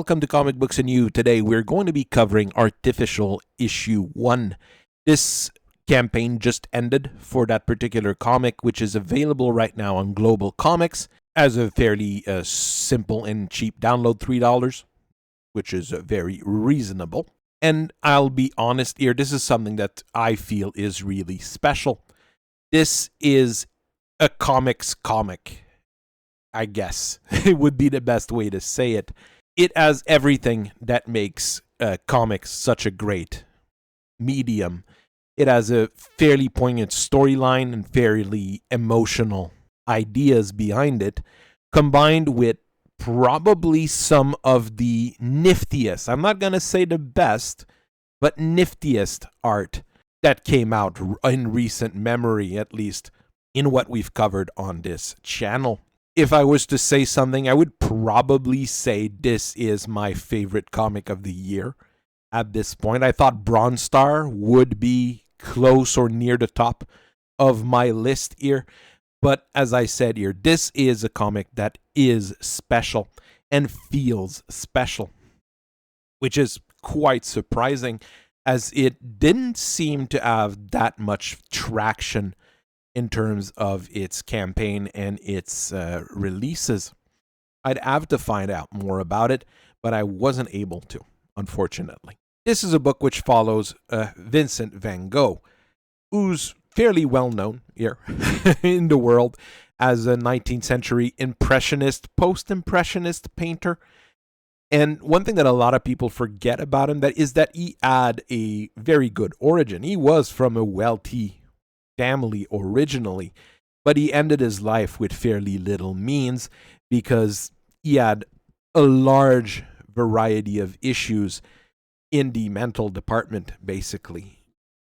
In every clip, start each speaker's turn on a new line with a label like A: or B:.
A: welcome to Comic Books and You. Today we're going to be covering Artificial Issue 1. This campaign just ended for that particular comic, which is available right now on Global Comics as a fairly simple and cheap download, $3, which is very reasonable. And I'll be honest here, this is something that I feel is really special. This is a comics comic, I guess. It would be the best way to say it. It has everything that makes comics such a great medium. It has a fairly poignant storyline and fairly emotional ideas behind it, combined with probably some of the niftiest, I'm not going to say the best, but niftiest art that came out in recent memory, at least in what we've covered on this channel. If I was to say something, I would probably say this is my favorite comic of the year at this point. I thought Bronze Star would be close or near the top of my list here. But as I said here, this is a comic that is special and feels special, which is quite surprising as it didn't seem to have that much traction in terms of its campaign and its releases. I'd have to find out more about it, but I wasn't able to, unfortunately. This is a book which follows Vincent van Gogh, who's fairly well known here in the world as a 19th century impressionist, post-impressionist painter. And one thing that a lot of people forget about him is that he had a very good origin. He was from a wealthy family originally, but he ended his life with fairly little means because he had a large variety of issues in the mental department, basically.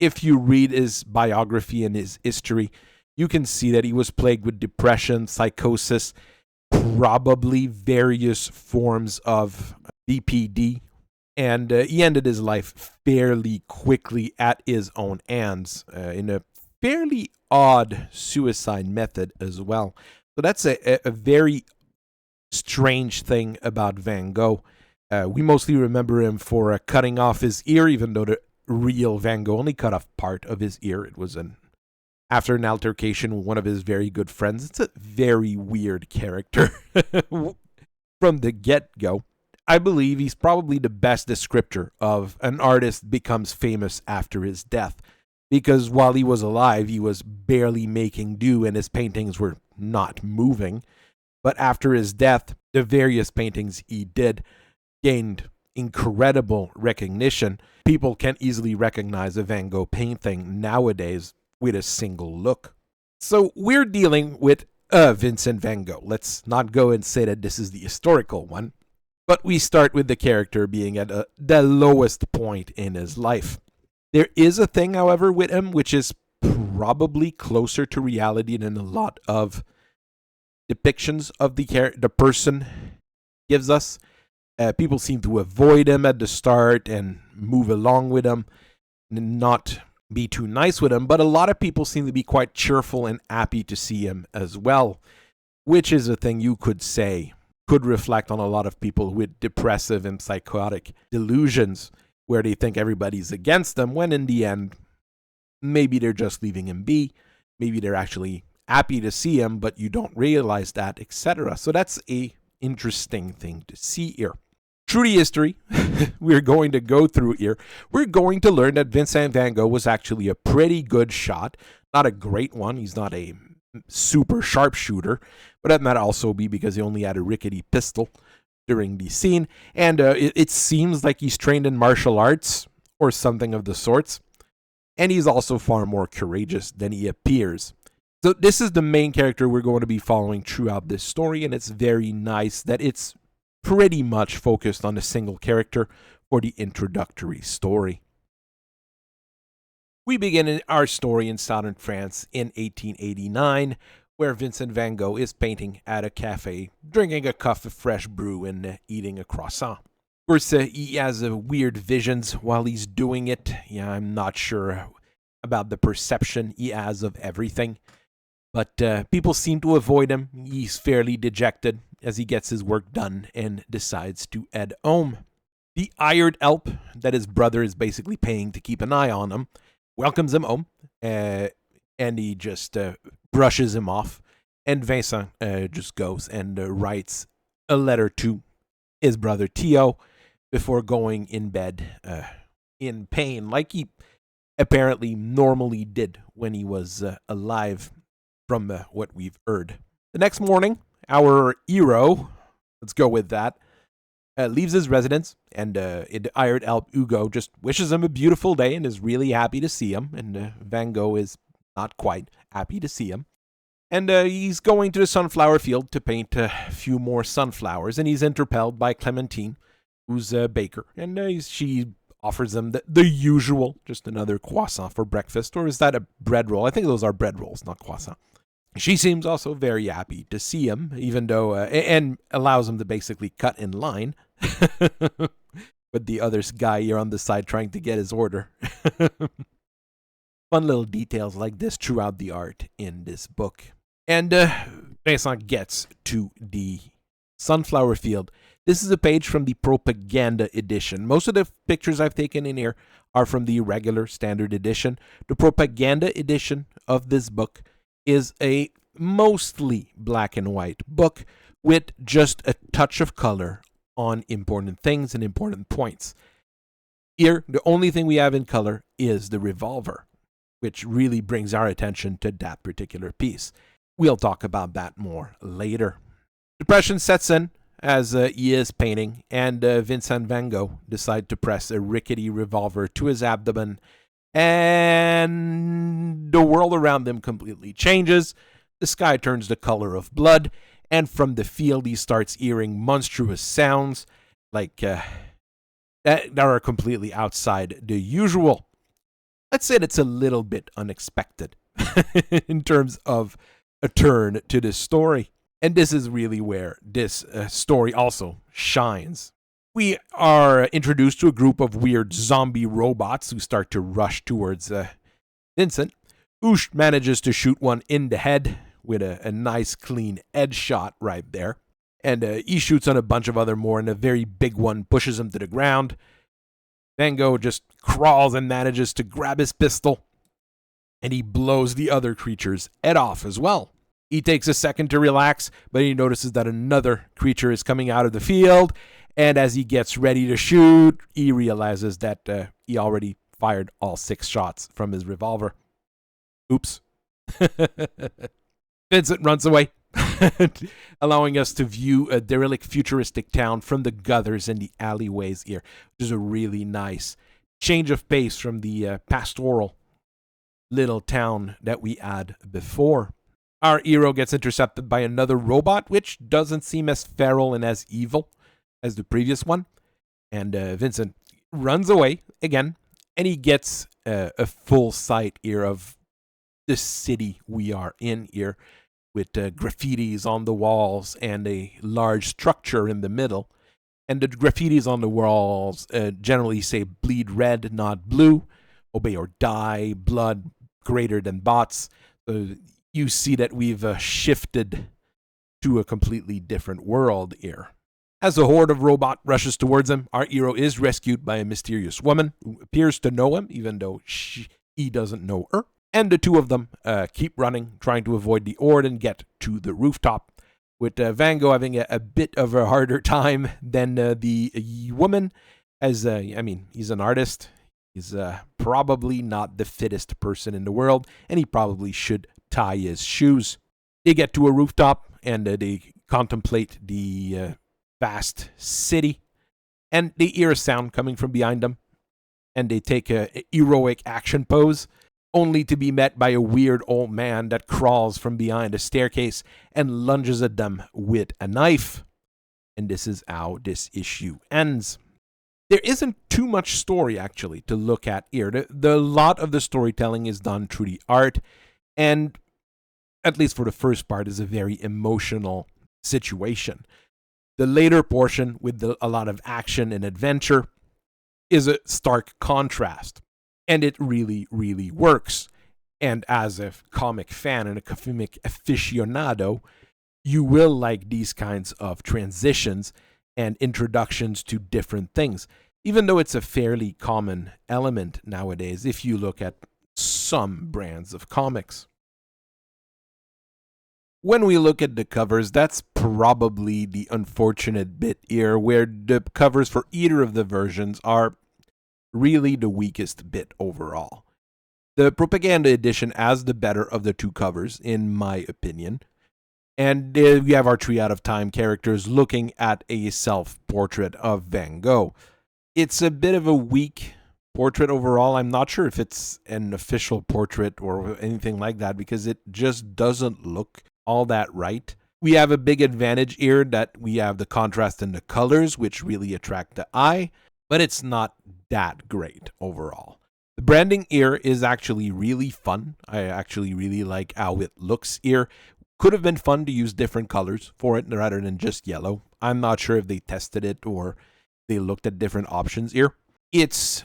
A: If you read his biography and his history, you can see that he was plagued with depression, psychosis, probably various forms of BPD, and he ended his life fairly quickly at his own hands in a fairly odd suicide method as well. So that's a very strange thing about Van Gogh. We mostly remember him for cutting off his ear, even though the real Van Gogh only cut off part of his ear. It was after an altercation with one of his very good friends. It's a very weird character from the get-go. I believe he's probably the best descriptor of an artist becomes famous after his death. Because while he was alive, he was barely making do and his paintings were not moving. But after his death, the various paintings he did gained incredible recognition. People can easily recognize a Van Gogh painting nowadays with a single look. So we're dealing with Vincent van Gogh. Let's not go and say that this is the historical one. But we start with the character being at the lowest point in his life. There is a thing, however, with him which is probably closer to reality than a lot of depictions of the person gives us. People seem to avoid him at the start and move along with him and not be too nice with him, but a lot of people seem to be quite cheerful and happy to see him as well, which is a thing you could say could reflect on a lot of people with depressive and psychotic delusions, where they think everybody's against them, when in the end, maybe they're just leaving him be. Maybe they're actually happy to see him, but you don't realize that, etc. So that's a interesting thing to see here. Through the history we're going to go through here, we're going to learn that Vincent van Gogh was actually a pretty good shot. Not a great one. He's not a super sharpshooter, but that might also be because he only had a rickety pistol during the scene, and it seems like he's trained in martial arts or something of the sorts, and he's also far more courageous than he appears. So this is the main character we're going to be following throughout this story, and it's very nice that it's pretty much focused on a single character for the introductory story. We begin our story in southern France in 1889, where Vincent van Gogh is painting at a cafe, drinking a cup of fresh brew and eating a croissant. Of course, he has weird visions while he's doing it. Yeah, I'm not sure about the perception he has of everything, But people seem to avoid him. He's fairly dejected as he gets his work done and decides to head home. The hired help that his brother is basically paying to keep an eye on him welcomes him home, and he just brushes him off. And Vincent just goes and writes a letter to his brother Theo before going in bed in pain, like he apparently normally did when he was alive, from what we've heard. The next morning, our hero, let's go with that, leaves his residence, and hired help Hugo just wishes him a beautiful day and is really happy to see him. And Van Gogh is not quite happy to see him. And he's going to the sunflower field to paint a few more sunflowers, and he's interpelled by Clementine, who's a baker. And she offers him the usual, just another croissant for breakfast. Or is that a bread roll? I think those are bread rolls, not croissant. She seems also very happy to see him, even though, and allows him to basically cut in line with the other guy here on the side trying to get his order. Fun little details like this throughout the art in this book. And Vincent gets to the sunflower field. This is a page from the propaganda edition. Most of the pictures I've taken in here are from the regular standard edition. The propaganda edition of this book is a mostly black and white book with just a touch of color on important things and important points. Here, the only thing we have in color is the revolver, which really brings our attention to that particular piece. We'll talk about that more later. Depression sets in as he is painting, and Vincent van Gogh decides to press a rickety revolver to his abdomen, and the world around him completely changes. The sky turns the color of blood, and from the field he starts hearing monstrous sounds like that are completely outside the usual. Let's say it's a little bit unexpected in terms of a turn to this story. And this is really where this story also shines. We are introduced to a group of weird zombie robots who start to rush towards Vincent, who manages to shoot one in the head with a nice clean headshot right there. And he shoots on a bunch of other more, and a very big one pushes him to the ground. Van Gogh just crawls and manages to grab his pistol, and he blows the other creature's head off as well. He takes a second to relax, but he notices that another creature is coming out of the field, and as he gets ready to shoot, he realizes that he already fired all 6 shots from his revolver. Oops. Vincent runs away, allowing us to view a derelict futuristic town from the gutters and the alleyways here, which is a really nice change of pace from the pastoral little town that we had before. Our hero gets intercepted by another robot, which doesn't seem as feral and as evil as the previous one. And Vincent runs away again, and he gets a full sight here of the city we are in here, with graffitis on the walls and a large structure in the middle. And the graffitis on the walls generally say bleed red, not blue, obey or die, blood greater than bots. You see that we've shifted to a completely different world here. As a horde of robot rushes towards him, our hero is rescued by a mysterious woman who appears to know him, even though he doesn't know her. And the two of them keep running, trying to avoid the horde and get to the rooftop, with Van Gogh having a bit of a harder time than the woman, as, he's an artist. He's probably not the fittest person in the world, and he probably should tie his shoes. They get to a rooftop, and they contemplate the vast city, and they hear a sound coming from behind them, and they take a heroic action pose, only to be met by a weird old man that crawls from behind a staircase and lunges at them with a knife. And this is how this issue ends. There isn't too much story, actually, to look at here. The lot of the storytelling is done through the art, and at least for the first part, is a very emotional situation. The later portion, with a lot of action and adventure, is a stark contrast. And it really, really works. And as a comic fan and a comic aficionado, you will like these kinds of transitions and introductions to different things, even though it's a fairly common element nowadays if you look at some brands of comics. When we look at the covers, that's probably the unfortunate bit here, where the covers for either of the versions are really the weakest bit overall. The Propaganda Edition has the better of the two covers, in my opinion. And we have our 3 out of time characters looking at a self portrait of Van Gogh. It's a bit of a weak portrait overall. I'm not sure if it's an official portrait or anything like that because it just doesn't look all that right. We have a big advantage here that we have the contrast in the colors, which really attract the eye, but it's not that great overall. The branding here is actually really fun. I actually really like how it looks here. Could have been fun to use different colors for it rather than just yellow. I'm not sure if they tested it or they looked at different options here. It's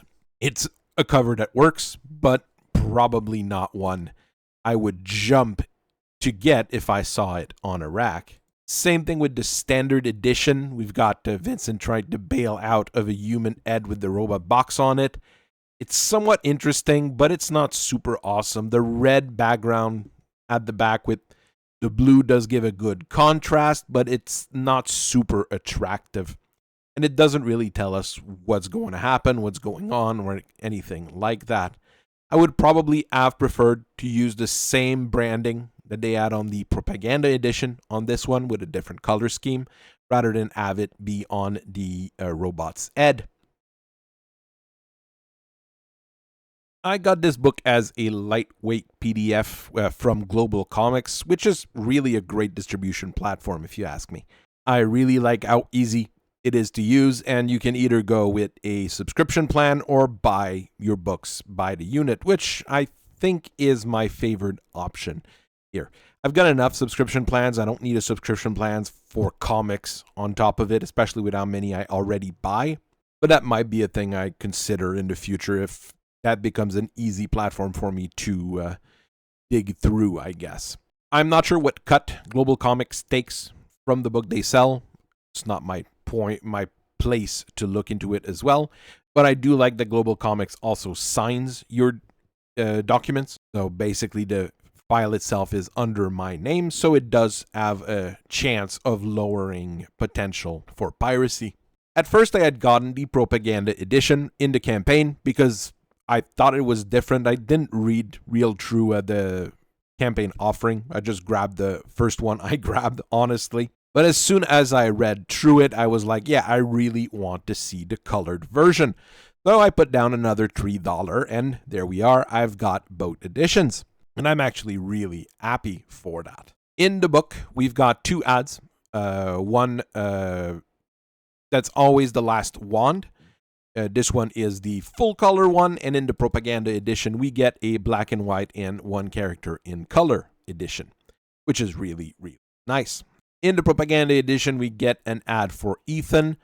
A: a cover that works, but probably not one I would jump to get if I saw it on a rack. Same thing with the standard edition. We've got Vincent trying to bail out of a human head with the robot box on it. It's somewhat interesting, but it's not super awesome. The red background at the back with the blue does give a good contrast, but it's not super attractive. And it doesn't really tell us what's going to happen, what's going on, or anything like that. I would probably have preferred to use the same branding that they had on the Propaganda Edition on this one with a different color scheme, rather than have it be on the robot's head. I got this book as a lightweight PDF from Global Comics, which is really a great distribution platform if you ask me. I really like how easy it is to use, and you can either go with a subscription plan or buy your books by the unit, which I think is my favorite option here. I've got enough subscription plans. I don't need a subscription plans for comics on top of it, especially with how many I already buy. But that might be a thing I consider in the future if that becomes an easy platform for me to dig through, I guess. I'm not sure what cut Global Comics takes from the book they sell. It's not my place to look into it as well. But I do like that Global Comics also signs your documents. So basically, the file itself is under my name, so it does have a chance of lowering potential for piracy. At first, I had gotten the Propaganda Edition in the campaign because I thought it was different. I didn't read real true the campaign offering. I just grabbed the first one I grabbed, honestly. But as soon as I read through it, I was like, yeah, I really want to see the colored version. So I put down another $3, and there we are. I've got both editions. And I'm actually really happy for that. In the book, we've got 2 ads. One that's always the last wand. This one is the full color one, and in the Propaganda Edition, we get a black and white and 1 character in color edition, which is really, really nice. In the Propaganda Edition, we get an ad for Ethan.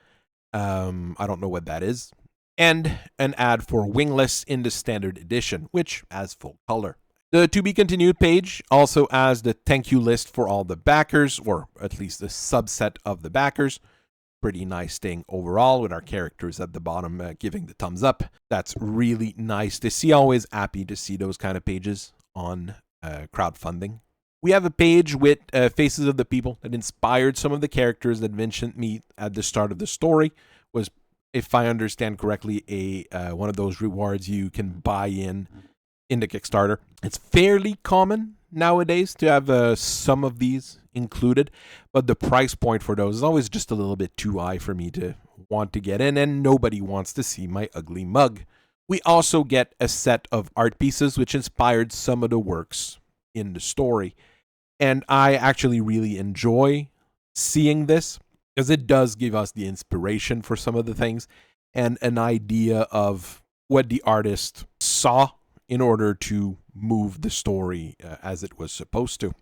A: I don't know what that is. And an ad for Wingless in the Standard Edition, which has full color. The To Be Continued page also has the thank you list for all the backers, or at least the subset of the backers. Pretty nice thing overall with our characters at the bottom giving the thumbs up. That's really nice to see. Always happy to see those kind of pages on crowdfunding. We have a page with faces of the people that inspired some of the characters that Vincent meet at the start of the story. Was, if I understand correctly, a one of those rewards you can buy in the Kickstarter. It's fairly common nowadays to have some of these included, but the price point for those is always just a little bit too high for me to want to get in, and nobody wants to see my ugly mug. We also get a set of art pieces which inspired some of the works in the story, and I actually really enjoy seeing this because it does give us the inspiration for some of the things and an idea of what the artist saw in order to move the story as it was supposed to.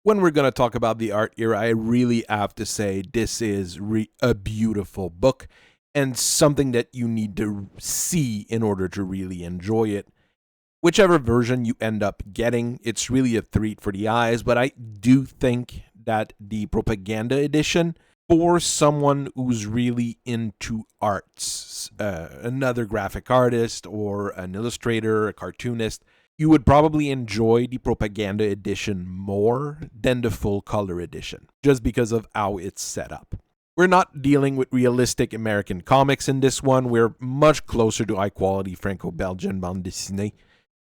A: When we're going to talk about the art here, I really have to say this is a beautiful book. and something that you need to see in order to really enjoy it. Whichever version you end up getting, it's really a treat for the eyes, but I do think that the Propaganda edition, for someone who's really into arts, another graphic artist or an illustrator, a cartoonist, you would probably enjoy the Propaganda edition more than the full color edition, just because of how it's set up. We're not dealing with realistic American comics in this one. We're much closer to high-quality Franco-Belgian bande dessinée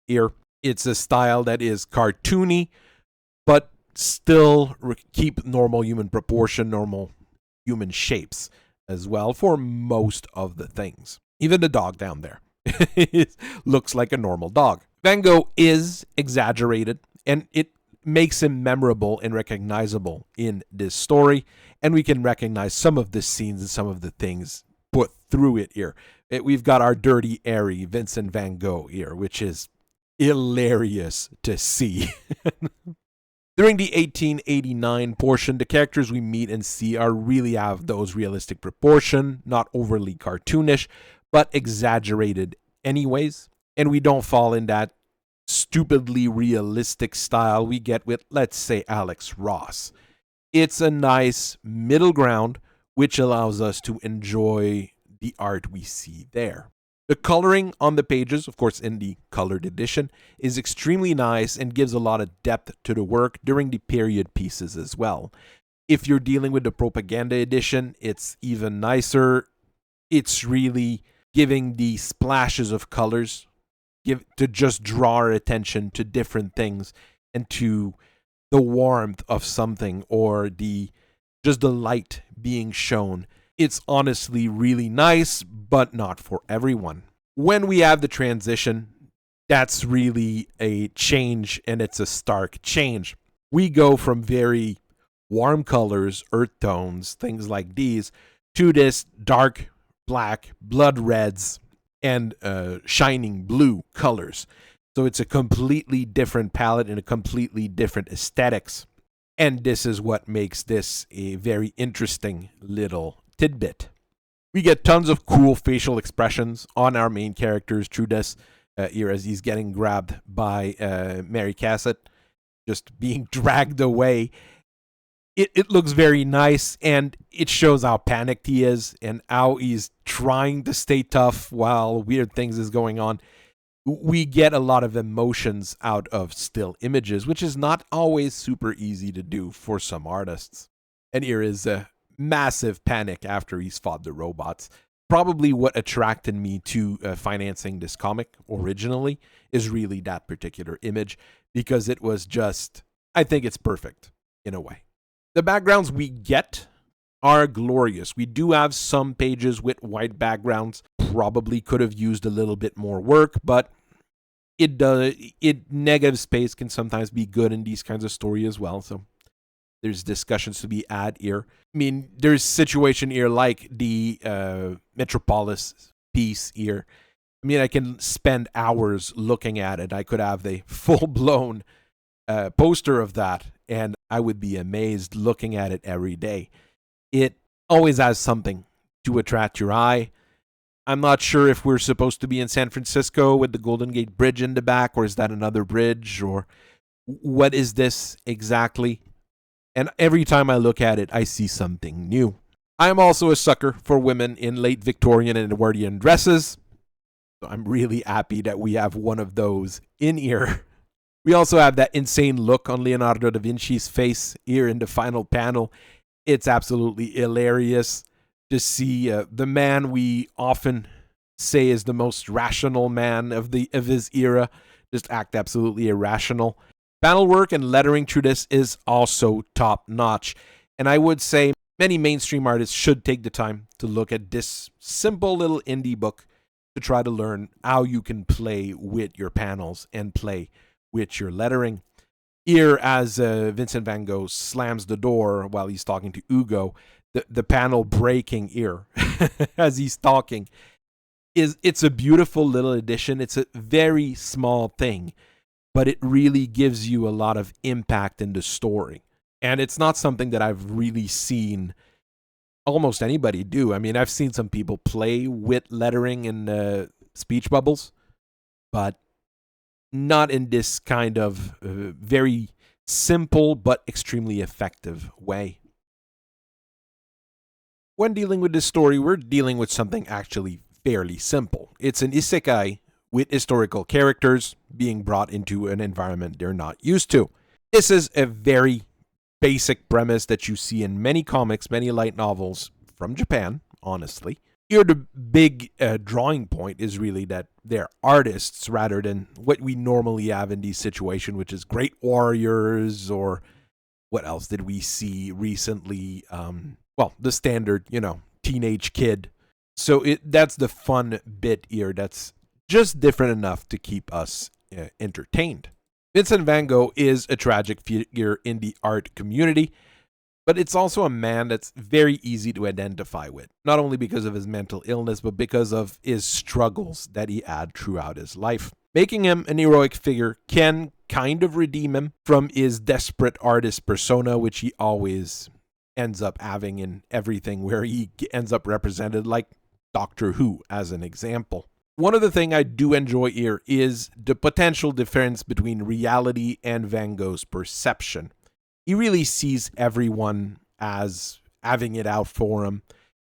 A: here. It's a style that is cartoony, but still keep normal human proportion, normal human shapes as well for most of the things. Even the dog down there looks like a normal dog. Van Gogh is exaggerated, and it makes him memorable and recognizable in this story, and we can recognize some of the scenes and some of the things put through it here. We've got our dirty, airy Vincent van Gogh here, which is hilarious to see. During the 1889 portion, the characters we meet and see really have those realistic proportion, not overly cartoonish, but exaggerated anyways. And we don't fall in that stupidly realistic style we get with, let's say, Alex Ross. It's a nice middle ground, which allows us to enjoy the art we see there. The coloring on the pages, of course in the colored edition, is extremely nice and gives a lot of depth to the work during the period pieces as well. If you're dealing with the Propaganda edition, it's even nicer. It's really giving the splashes of colors to just draw our attention to different things and to the warmth of something or just the light being shown. It's honestly really nice, but not for everyone. When we have the transition, that's really a change, and it's a stark change. We go from very warm colors, earth tones, things like these, to this dark black, blood reds, and shining blue colors. So it's a completely different palette and a completely different aesthetics. And this is what makes this a very interesting little tidbit. We get tons of cool facial expressions on our main characters through this here as he's getting grabbed by Mary Cassett, just being dragged away. It looks very nice, and it shows how panicked he is and how he's trying to stay tough while weird things is going on. We get a lot of emotions out of still images, which is not always super easy to do for some artists. And here is a massive panic after he's fought the robots. Probably what attracted me to financing this comic originally is really that particular image, because it was just, I think it's perfect in a way. The backgrounds we get are glorious. We do have some pages with white backgrounds. Probably could have used a little bit more work, but negative space can sometimes be good in these kinds of story as well. So there's discussions to be had here. I mean, there's situation here like the Metropolis piece here. I mean, I can spend hours looking at it. I could have the full-blown poster of that, and I would be amazed looking at it every day. It always has something to attract your eye. I'm not sure if we're supposed to be in San Francisco with the Golden Gate Bridge in the back, or is that another bridge, or what is this exactly? And every time I look at it, I see something new. I'm also a sucker for women in late Victorian and Edwardian dresses. So I'm really happy that we have one of those in here. We also have that insane look on Leonardo da Vinci's face here in the final panel. It's absolutely hilarious to see the man we often say is the most rational man of his era just act absolutely irrational. Panel work and lettering through this is also top notch, and I would say many mainstream artists should take the time to look at this simple little indie book to try to learn how you can play with your panels and play with your lettering. Here, as Vincent van Gogh slams the door while he's talking to Hugo, the panel breaking here as he's talking, it's a beautiful little addition. It's a very small thing, but it really gives you a lot of impact in the story. And it's not something that I've really seen almost anybody do. I mean, I've seen some people play with lettering and speech bubbles, but not in this kind of very simple but extremely effective way. When dealing with this story, we're dealing with something actually fairly simple. It's an isekai with historical characters being brought into an environment they're not used to. This is a very basic premise that you see in many comics, many light novels from Japan, honestly. Here, the big drawing point is really that they're artists rather than what we normally have in these situations, which is great warriors, or what else did we see recently? Well, the standard, teenage kid. So that's the fun bit here. That's just different enough to keep us entertained. Vincent van Gogh is a tragic figure in the art community, but it's also a man that's very easy to identify with, not only because of his mental illness, but because of his struggles that he had throughout his life. Making him an heroic figure can kind of redeem him from his desperate artist persona, which he always ends up having in everything where he ends up represented, like Doctor Who, as an example. One of the things I do enjoy here is the potential difference between reality and Van Gogh's perception. He really sees everyone as having it out for him,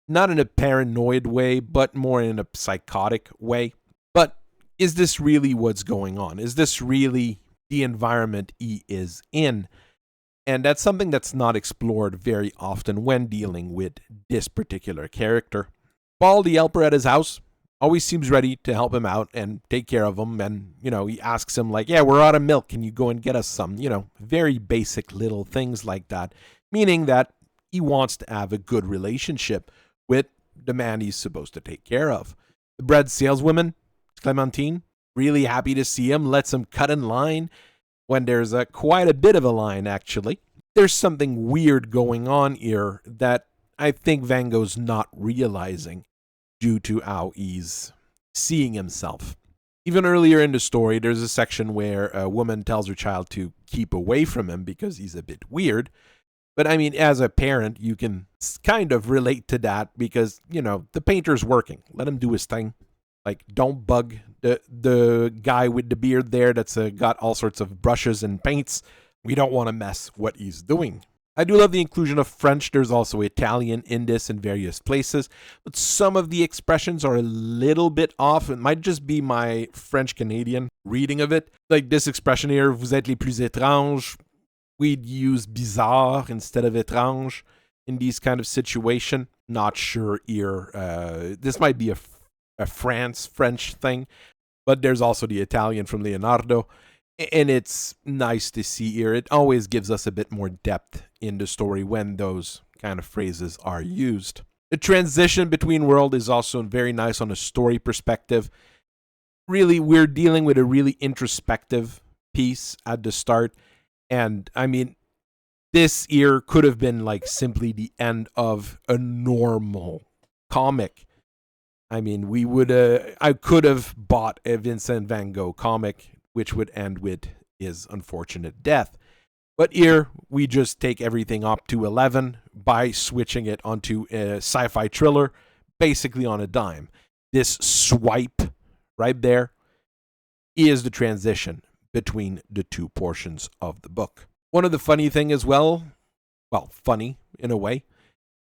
A: not in a paranoid way, but more in a psychotic way. But is this really what's going on? Is this really the environment he is in? And that's something that's not explored very often when dealing with this particular character. Paul, the helper at his house, always seems ready to help him out and take care of him. And, he asks him, like, yeah, we're out of milk. Can you go and get us some? Very basic little things like that. Meaning that he wants to have a good relationship with the man he's supposed to take care of. The bread saleswoman, Clementine, really happy to see him, lets him cut in line when there's quite a bit of a line, actually. There's something weird going on here that I think Van Gogh's not realizing due to how he's seeing himself. Even earlier in the story, there's a section where a woman tells her child to keep away from him because he's a bit weird. But I mean, as a parent, you can kind of relate to that because, the painter's working. Let him do his thing. Like, don't bug the guy with the beard there that's got all sorts of brushes and paints. We don't want to mess what he's doing. I do love the inclusion of French. There's also Italian in this in various places, but some of the expressions are a little bit off. It might just be my French-Canadian reading of it. Like this expression here, vous êtes les plus étranges. We'd use bizarre instead of étrange in these kind of situation. Not sure here. This might be a French thing, but there's also the Italian from Leonardo. And it's nice to see here. It always gives us a bit more depth in the story when those kind of phrases are used. The transition between world is also very nice on a story perspective. Really, we're dealing with a really introspective piece at the start. And I mean, this here could have been like simply the end of a normal comic. I mean, I could have bought a Vincent van Gogh comic which would end with his unfortunate death. But here, we just take everything up to 11 by switching it onto a sci-fi thriller, basically on a dime. This swipe right there is the transition between the two portions of the book. One of the funny thing as well, funny in a way,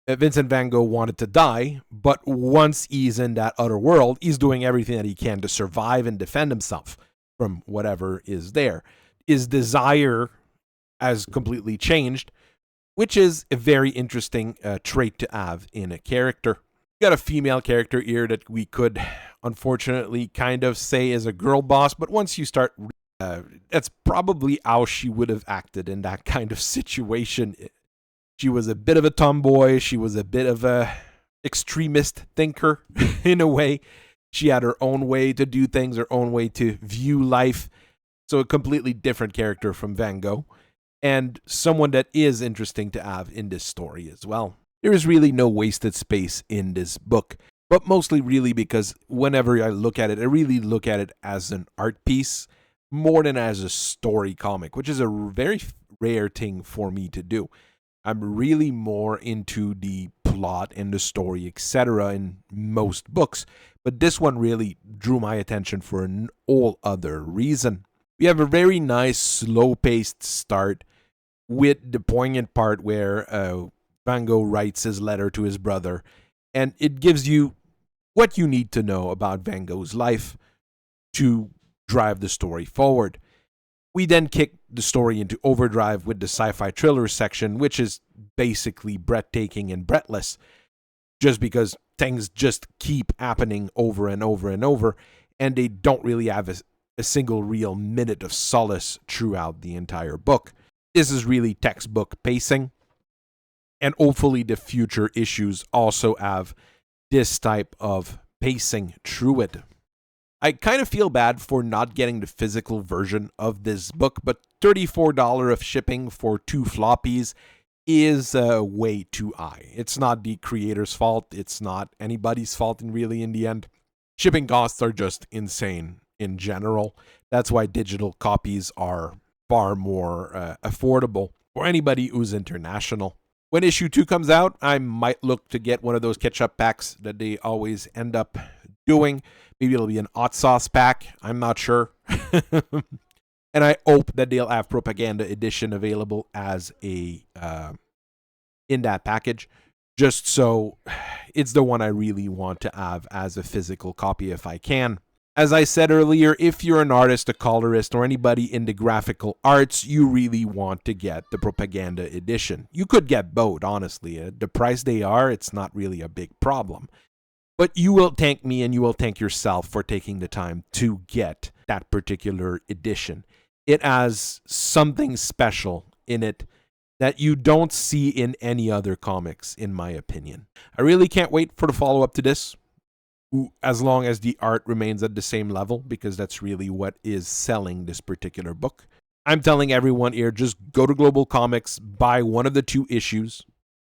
A: Vincent van Gogh wanted to die, but once he's in that other world, he's doing everything that he can to survive and defend himself from whatever is there. His desire has completely changed, which is a very interesting trait to have in a character. We got a female character here that we could unfortunately kind of say is a girl boss, but once you start, that's probably how she would have acted in that kind of situation. She was a bit of a tomboy. She was a bit of a extremist thinker in a way. She had her own way to do things, her own way to view life. So a completely different character from Van Gogh. And someone that is interesting to have in this story as well. There is really no wasted space in this book. But mostly really because whenever I look at it, I really look at it as an art piece more than as a story comic, which is a very rare thing for me to do. I'm really more into the plot and the story, etc. in most books, but this one really drew my attention for an all other reason. We have a very nice slow-paced start with the poignant part where Van Gogh writes his letter to his brother, and it gives you what you need to know about Van Gogh's life to drive the story forward. We then kick the story into overdrive with the sci-fi thriller section, which is basically breathtaking and breathless, just because things just keep happening over and over and over, and they don't really have a single real minute of solace throughout the entire book. This is really textbook pacing, and hopefully the future issues also have this type of pacing through it. I kind of feel bad for not getting the physical version of this book, but $34 of shipping for 2 floppies is way too high. It's not the creator's fault. It's not anybody's fault in the end. Shipping costs are just insane in general. That's why digital copies are far more affordable for anybody who's international. When issue 2 comes out, I might look to get one of those ketchup packs that they always end up doing. Maybe it'll be an hot sauce pack. I'm not sure. And I hope that they'll have Propaganda Edition available as a in that package, just so it's the one I really want to have as a physical copy if I can. As I said earlier, if you're an artist, a colorist, or anybody in the graphical arts, you really want to get the Propaganda Edition. You could get both, honestly. At the price they are, it's not really a big problem. But you will thank me and you will thank yourself for taking the time to get that particular edition. It has something special in it that you don't see in any other comics, in my opinion. I really can't wait for the follow-up to this, as long as the art remains at the same level, because that's really what is selling this particular book. I'm telling everyone here, just go to Global Comics, buy one of the 2 issues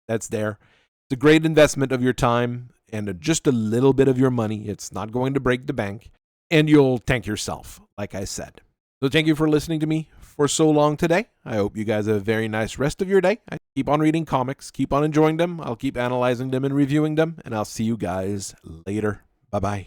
A: that's there. It's a great investment of your time and just a little bit of your money. It's not going to break the bank, and you'll thank yourself, like I said. So thank you for listening to me for so long today. I hope you guys have a very nice rest of your day. I keep on reading comics, keep on enjoying them. I'll keep analyzing them and reviewing them, and I'll see you guys later. Bye-bye.